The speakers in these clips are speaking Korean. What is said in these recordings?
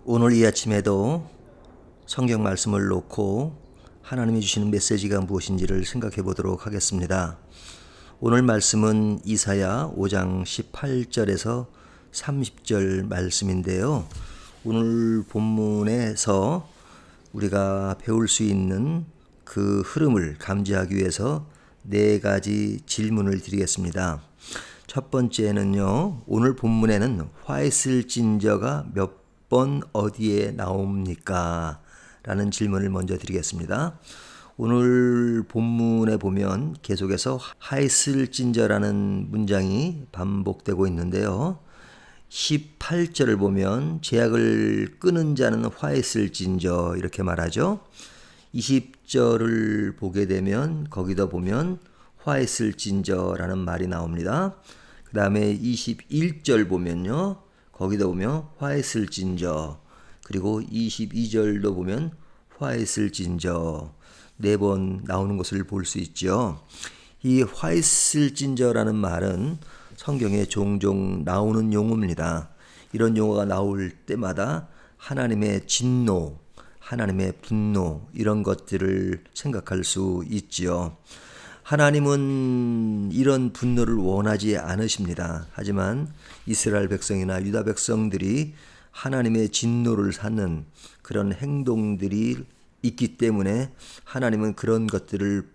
오늘 이 아침에도 성경 말씀을 놓고 하나님이 주시는 메시지가 무엇인지를 생각해 보도록 하겠습니다. 오늘 말씀은 이사야 5장 18절에서 30절 말씀인데요. 오늘 본문에서 우리가 배울 수 있는 그 흐름을 감지하기 위해서 네 가지 질문을 드리겠습니다. 첫 번째는요, 오늘 본문에는 화 있을 진저가 몇 번 어디에 나옵니까? 라는 질문을 먼저 드리겠습니다. 오늘 본문에 보면 계속해서 화 있을 진저라는 문장이 반복되고 있는데요. 18절을 보면 제약을 끄는 자는 화 있을 진저 이렇게 말하죠. 20절을 보게 되면 거기다 보면 화 있을 진저라는 말이 나옵니다. 그 다음에 21절 보면요. 거기다 보면 화 있을 진저, 그리고 22절도 보면 화 있을 진저 네 번 나오는 것을 볼 수 있죠. 이 화 있을 진저라는 말은 성경에 종종 나오는 용어입니다. 이런 용어가 나올 때마다 하나님의 진노, 하나님의 분노 이런 것들을 생각할 수 있지요. 하나님은 이런 분노를 원하지 않으십니다. 하지만 이스라엘 백성이나 유다 백성들이 하나님의 진노를 사는 그런 행동들이 있기 때문에 하나님은 그런 것들을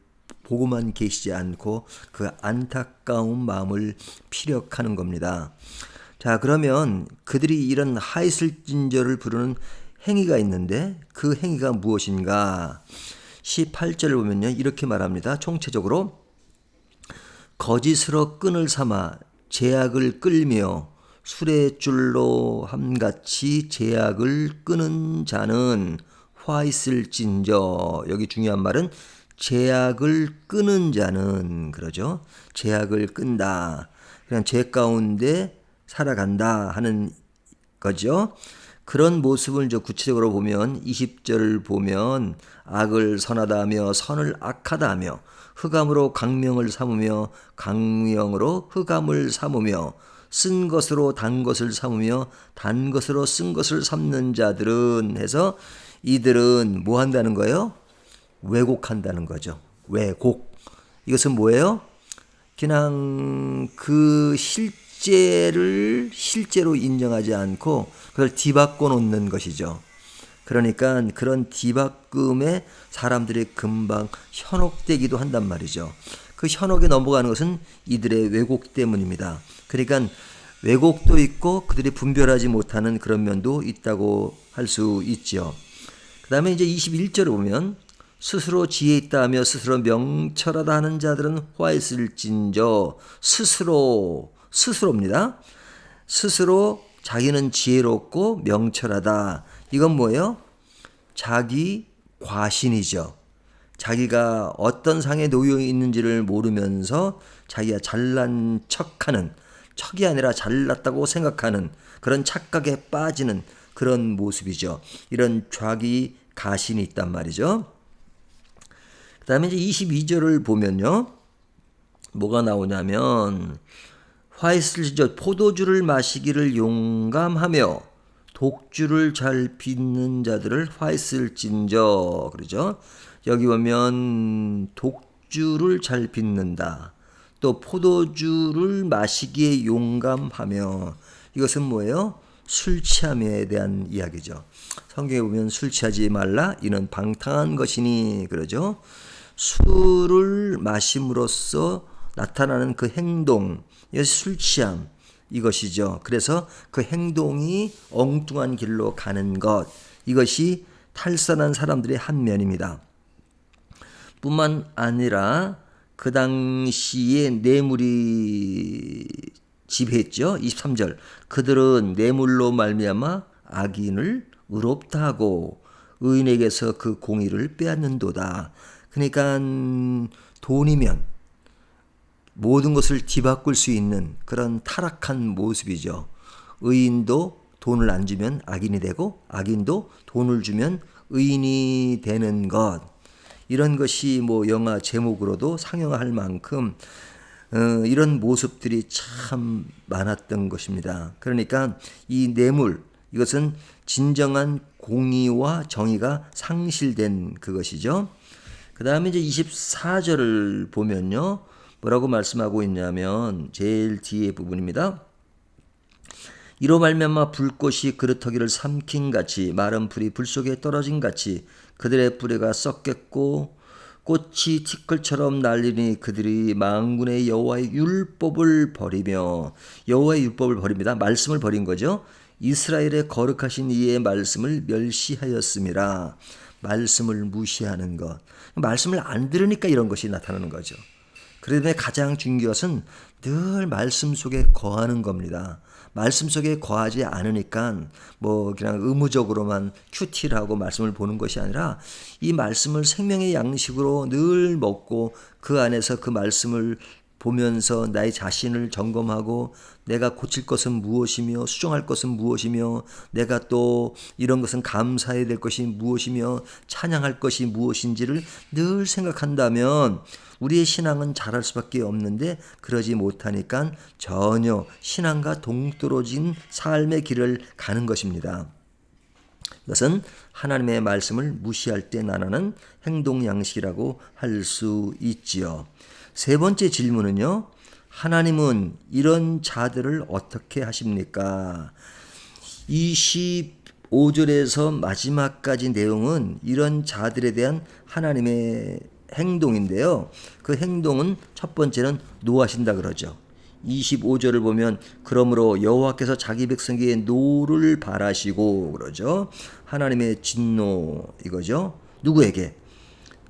보고만 계시지 않고 그 안타까운 마음을 피력하는 겁니다. 자, 그러면 그들이 이런 하이슬진저를 부르는 행위가 있는데 그 행위가 무엇인가? 18절을 보면요, 이렇게 말합니다. 총체적으로 거짓으로 끈을 삼아 제약을 끌며 수레 줄로 함같이 제약을 끄는 자는 화 있을진저. 여기 중요한 말은 제약을 끄는 자는, 그러죠. 제약을 끈다. 그냥 죄 가운데 살아간다 하는 거죠. 그런 모습을 저 구체적으로 보면 20절을 보면 악을 선하다 하며 선을 악하다 하며 흑암으로 강명을 삼으며 강명으로 흑암을 삼으며 쓴 것으로 단 것을 삼으며 단 것으로 쓴 것을 삼는 자들은 해서 이들은 뭐 한다는 거예요? 왜곡한다는 거죠. 왜곡. 이것은 뭐예요? 그냥 그 실제를 실제로 인정하지 않고 그걸 뒤바꿔 놓는 것이죠. 그러니까 그런 뒤바꿈에 사람들이 금방 현혹되기도 한단 말이죠. 그 현혹에 넘어가는 것은 이들의 왜곡 때문입니다. 그러니까 왜곡도 있고 그들이 분별하지 못하는 그런 면도 있다고 할 수 있죠. 그 다음에 이제 21절을 보면 스스로 지혜 있다 하며 스스로 명철하다 하는 자들은 화 있을진저. 스스로입니다. 스스로 자기는 지혜롭고 명철하다. 이건 뭐예요? 자기 과신이죠. 자기가 어떤 상에 놓여 있는지를 모르면서 자기가 잘난 척하는, 척이 아니라 잘났다고 생각하는 그런 착각에 빠지는 그런 모습이죠. 이런 자기 가신이 있단 말이죠. 그 다음에 이제 22절을 보면요. 뭐가 나오냐면 화 있을진저 포도주를 마시기를 용감하며 독주를 잘 빚는 자들을 화 있을진저. 그러죠. 여기 보면 독주를 잘 빚는다. 또 포도주를 마시기에 용감하며, 이것은 뭐예요? 술 취함에 대한 이야기죠. 성경에 보면 술 취하지 말라 이는 방탕한 것이니, 그러죠. 술을 마심으로써 나타나는 그 행동, 이것이 술 취함 이것이죠. 그래서 그 행동이 엉뚱한 길로 가는 것, 이것이 탈선한 사람들의 한 면입니다. 뿐만 아니라 그 당시에 뇌물이 지배했죠. 23절. 그들은 뇌물로 말미암아 악인을 의롭다 하고 의인에게서 그 공의를 빼앗는도다. 그러니까 돈이면 모든 것을 뒤바꿀 수 있는 그런 타락한 모습이죠. 의인도 돈을 안 주면 악인이 되고 악인도 돈을 주면 의인이 되는 것. 이런 것이 뭐 영화 제목으로도 상영할 만큼 이런 모습들이 참 많았던 것입니다. 그러니까 이 뇌물, 이것은 진정한 공의와 정의가 상실된 그것이죠. 그 다음에 이제 24절을 보면요. 뭐라고 말씀하고 있냐면 제일 뒤에 부분입니다. 이로 말미암아 불꽃이 그루터기를 삼킨 같이 마른 풀이 불 속에 떨어진 같이 그들의 뿌리가 썩겠고 꽃이 티끌처럼 날리니 그들이 만군의 여호와의 율법을 버리며 여호와의 율법을 버립니다. 말씀을 버린 거죠. 이스라엘의 거룩하신 이의 말씀을 멸시하였음이라. 말씀을 무시하는 것. 말씀을 안 들으니까 이런 것이 나타나는 거죠. 그런데 가장 중요한 것은 늘 말씀 속에 거하는 겁니다. 말씀 속에 거하지 않으니까 뭐 그냥 의무적으로만 큐티를 하고 말씀을 보는 것이 아니라 이 말씀을 생명의 양식으로 늘 먹고 그 안에서 그 말씀을 보면서 나의 자신을 점검하고 내가 고칠 것은 무엇이며 수정할 것은 무엇이며 내가 또 이런 것은 감사해야 될 것이 무엇이며 찬양할 것이 무엇인지를 늘 생각한다면 우리의 신앙은 자랄 수밖에 없는데 그러지 못하니까 전혀 신앙과 동떨어진 삶의 길을 가는 것입니다. 이것은 하나님의 말씀을 무시할 때 나타나는 행동 양식이라고 할 수 있지요. 세 번째 질문은요. 하나님은 이런 자들을 어떻게 하십니까? 25절에서 마지막까지 내용은 이런 자들에 대한 하나님의 행동인데요. 그 행동은 첫 번째는 노하신다 그러죠. 25절을 보면 그러므로 여호와께서 자기 백성에게 노를 바라시고 그러죠. 하나님의 진노 이거죠. 누구에게?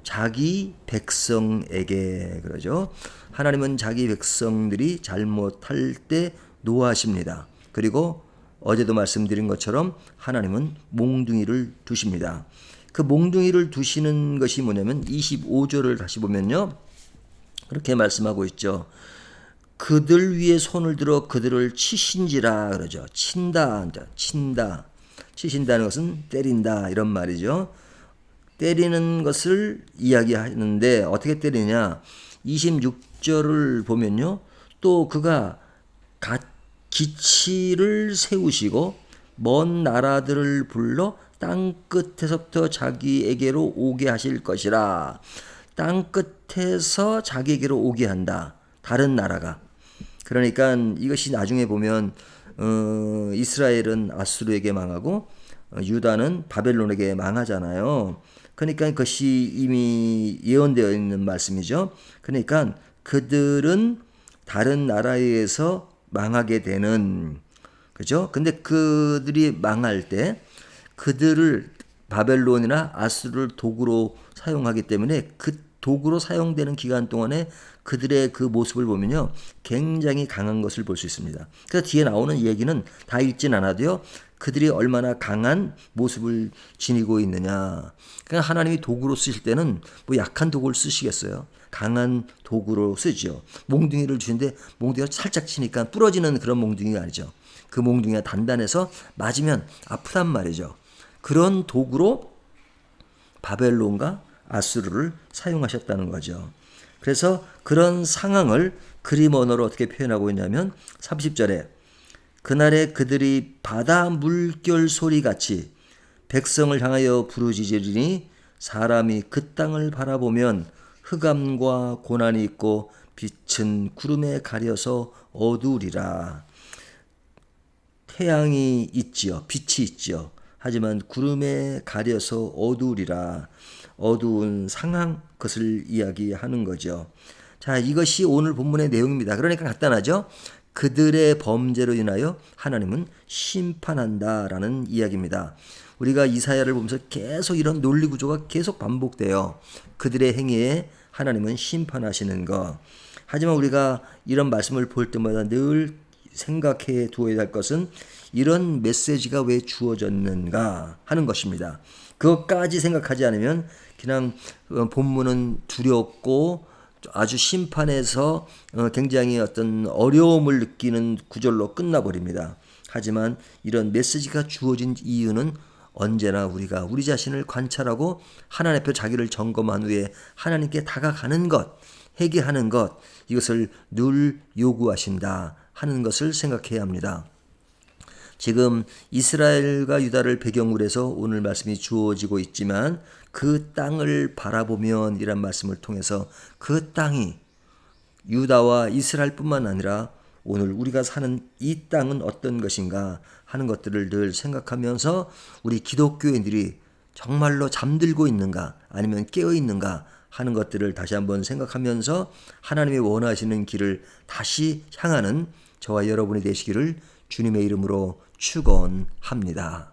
자기 백성에게 그러죠. 하나님은 자기 백성들이 잘못할 때 노하십니다. 그리고 어제도 말씀드린 것처럼 하나님은 몽둥이를 두십니다. 그 몽둥이를 두시는 것이 뭐냐면 25절을 다시 보면요. 그렇게 말씀하고 있죠. 그들 위에 손을 들어 그들을 치신지라 그러죠. 친다. 치신다는 것은 때린다 이런 말이죠. 때리는 것을 이야기하는데 어떻게 때리냐. 26절을 보면요. 또 그가 기치를 세우시고 먼 나라들을 불러 땅 끝에서부터 자기에게로 오게 하실 것이라. 땅 끝에서 자기에게로 오게 한다. 다른 나라가. 그러니까 이것이 나중에 보면 이스라엘은 아수르에게 망하고 유다는 바벨론에게 망하잖아요. 그러니까 그것이 이미 예언되어 있는 말씀이죠. 그러니까 그들은 다른 나라에 의해서 망하게 되는 그죠? 근데 그들이 망할 때 그들을 바벨론이나 아수르를 도구로 사용하기 때문에 그 도구로 사용되는 기간 동안에 그들의 그 모습을 보면요. 굉장히 강한 것을 볼 수 있습니다. 그래서 뒤에 나오는 얘기는 다 읽진 않아도요. 그들이 얼마나 강한 모습을 지니고 있느냐. 그러니까 하나님이 도구로 쓰실 때는 뭐 약한 도구를 쓰시겠어요. 강한 도구로 쓰죠. 몽둥이를 주는데 몽둥이가 살짝 치니까 부러지는 그런 몽둥이가 아니죠. 그 몽둥이가 단단해서 맞으면 아프단 말이죠. 그런 도구로 바벨론과 아수르를 사용하셨다는 거죠. 그래서 그런 상황을 그림 언어로 어떻게 표현하고 있냐면 30절에 그날에 그들이 바다 물결 소리같이 백성을 향하여 부르짖으리니 사람이 그 땅을 바라보면 흑암과 고난이 있고 빛은 구름에 가려서 어두우리라. 태양이 있지요. 빛이 있지요. 하지만 구름에 가려서 어두우리라. 어두운 상황 그것을 이야기하는 거죠. 자, 이것이 오늘 본문의 내용입니다. 그러니까 간단하죠. 그들의 범죄로 인하여 하나님은 심판한다라는 이야기입니다. 우리가 이사야를 보면서 계속 이런 논리 구조가 계속 반복돼요. 그들의 행위에 하나님은 심판하시는 것. 하지만 우리가 이런 말씀을 볼 때마다 늘 생각해 두어야 할 것은 이런 메시지가 왜 주어졌는가 하는 것입니다. 그것까지 생각하지 않으면 그냥 본문은 두렵고 아주 심판에서 굉장히 어떤 어려움을 느끼는 구절로 끝나버립니다. 하지만 이런 메시지가 주어진 이유는 언제나 우리가 우리 자신을 관찰하고 하나님 앞에 자기를 점검한 후에 하나님께 다가가는 것, 회개하는 것, 이것을 늘 요구하신다 하는 것을 생각해야 합니다. 지금 이스라엘과 유다를 배경으로 해서 오늘 말씀이 주어지고 있지만 그 땅을 바라보면 이란 말씀을 통해서 그 땅이 유다와 이스라엘뿐만 아니라 오늘 우리가 사는 이 땅은 어떤 것인가 하는 것들을 늘 생각하면서 우리 기독교인들이 정말로 잠들고 있는가 아니면 깨어 있는가 하는 것들을 다시 한번 생각하면서 하나님이 원하시는 길을 다시 향하는 저와 여러분이 되시기를 주님의 이름으로 축원합니다.